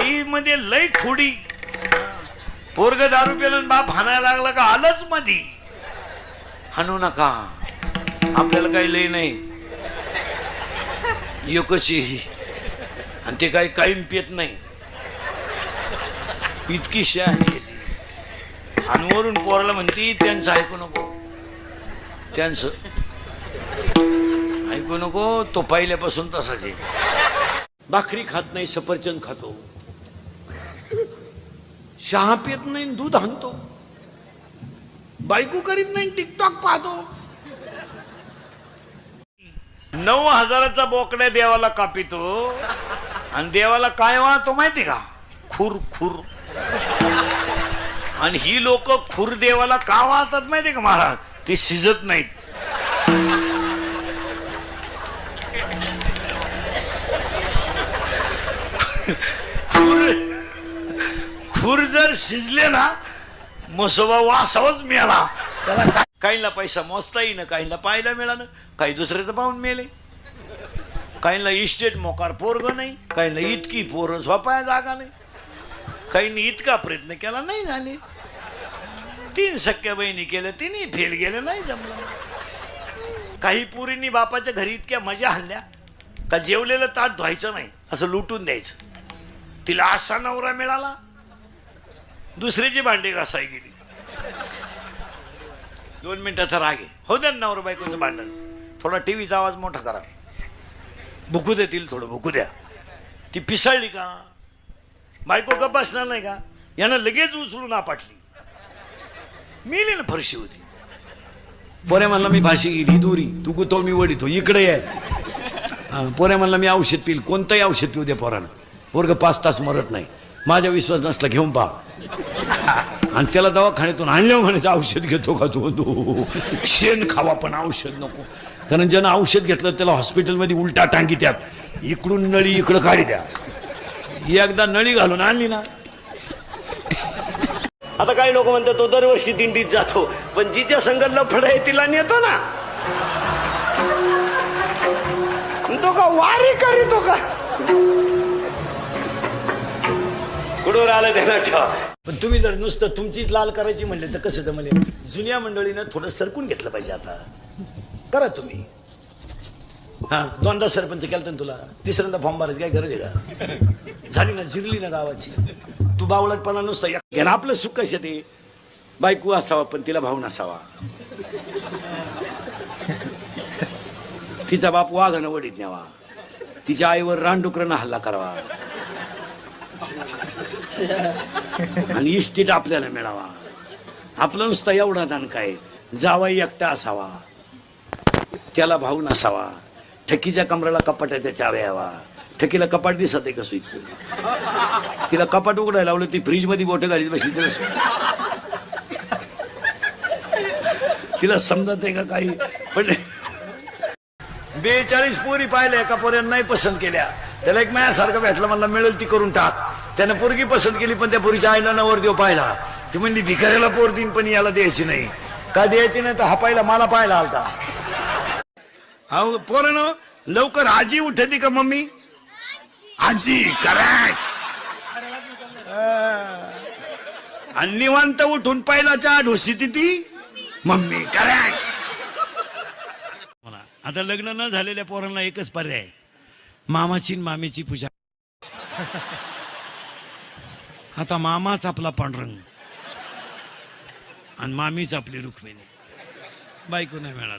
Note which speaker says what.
Speaker 1: आई मध्ये लय खोडी. पोरग दारू पेलं बाप हाणायला लागला का आलंच मधी. हाणू नका, आपल्याला काही लय नाही, एकच आणि ते काही कायम पेत नाही, इतकी शहाणी. आणि वरून पोराला म्हणती त्यांचं ऐकू नको, त्यांचं ऐकू नको. तो पहिल्यापासून तसाच आहे. भाकरी खात नाही, सफरचंद खातो, चहा पित नाही, दूध आणतो, बायको करीत नाही, टिकटॉक पाहतो. 9,000चा बोकड्या देवाला कापितो आणि देवाला काय वाहतो माहिती का? खुर खुर. आणि ही लोक खुर देवाला का वाहतात माहिती का महाराज? ते शिजत नाहीत. खुर जर शिजले ना, मसोबा वासावच मिळाला त्याला. काहींना पैसा मोजता येईना, काहींना पाहायला मिळालं, काही दुसऱ्याचं पाहून मेले, काहींना इस्टेट मोकार पोरग नाही, काहींना इतकी पोरं झोपाया जागा नाही, काहींनी इतका प्रयत्न केला नाही झाले. 3 सख्या बहिणी केल्या, तिन्ही फेल गेले, नाही जमलं. काही पुरींनी बापाच्या घरी इतक्या मजा आणल्या का जेवलेलं ताट धुवायचं नाही, असं लुटून द्यायचं. तिला असा नवरा मिळाला, दुसऱ्याची भांडे घासाय गेली. 2 मिनिटाचा राग आहे, हो द्या नवरा बायकोचं भांडण. थोडा टीव्हीचा आवाज मोठा करा, भुकू देतील, थोडं भुकू द्या. ती पिसळली का बायको गप्प बसणार नाही का? यानं लगेच उचलून आपटली, मेली ना, फरशी होती. पोऱ्या म्हणला मी फाशी गेली दुरी, तू गुतो मी वडितो, इकडे आहे. पोऱ्या म्हणला मी औषध पिल, कोणतंही औषध पिऊ दे पोरानं, पोरग 5 तास मरत नाही. माझा विश्वास नसला घेऊन पहा. आणि त्याला दवाखान्यातून आणल्यावर म्हणायचं औषध घेतो का तू? शेण खावा पण औषध नको. कारण ज्यानं औषध घेतलं त्याला हॉस्पिटलमध्ये उलटा टांगी त्यात, इकडून नळी इकडं काढी द्या. एकदा नळी घालून आणली ना. आता काही लोक म्हणतात तो दरवर्षी दिंडीत जातो, पण जिच्या संघ लफड आहे तिला नेतो ना. तो का वारी करीतो का? कुठवर आलं त्याला ठेवा. पण तुम्ही जर नुसतं तुमचीच लाल करायची म्हणले तर कसं जमले? जुन्या मंडळीनं थोडं सरकून घेतलं पाहिजे. आता करा तुम्ही. हा 2दा सरपंच केलं तर तुला, 3ऱ्यांदा फॉर्म भरायची काय गरज आहे का? झाली ना, जिरली ना गावाची. तू बावळटपणा नुसतं घे ना. आपलं सुख कशा ते, बायको असावा पण तिला भाऊ नसावा, तिचा बाप वाघानं वडीत न्यावा, तिच्या आईवर रानडुकरानं हल्ला करावा, आणि इस्टेट आपल्याला मिळावा. आपलं नुसतं एवढा दान काय, जावाई एकटा असावा, त्याला भाऊ नसावा, ठकीच्या कमराला कपाटाच्या चाव्या यावा. ठकीला कपाट दिसत आहे का स्विच? तिला कपाट उघडायला लावलं, ती फ्रीज मध्ये बोट घालीत बसली, तिला समजत आहे का काही? पण 42 पोरी पाहिल्या, एका पोऱ्यानं नाही पसंत केल्या. त्याला एक माझ्यासारखं भेटलं, मला मिळेल ती करून टाक. त्यानं पोरगी पसंत केली, पण त्या पोरीच्या आईला नवरदेव पाहिला. ती म्हणली भिकाऱ्याला पोर देईन पण याला द्यायची नाही. का द्यायची नाही? तर हा पाहिला, मला पाहायला आलता. अहो पोरानं लवकर आजी उठती का मम्मी? आजी करेक्ट. आणि निवांत उठून पहिला चहा ढोसी ती मम्मी करेक्ट. आता लग्न न झालेल्या पोरांना एकच पर्याय, मामाची मामीची पूजा. आता मामाच आपला पांडुरंग आणि मामीच आपली रुक्मिणी. बायको नाही मिळाली.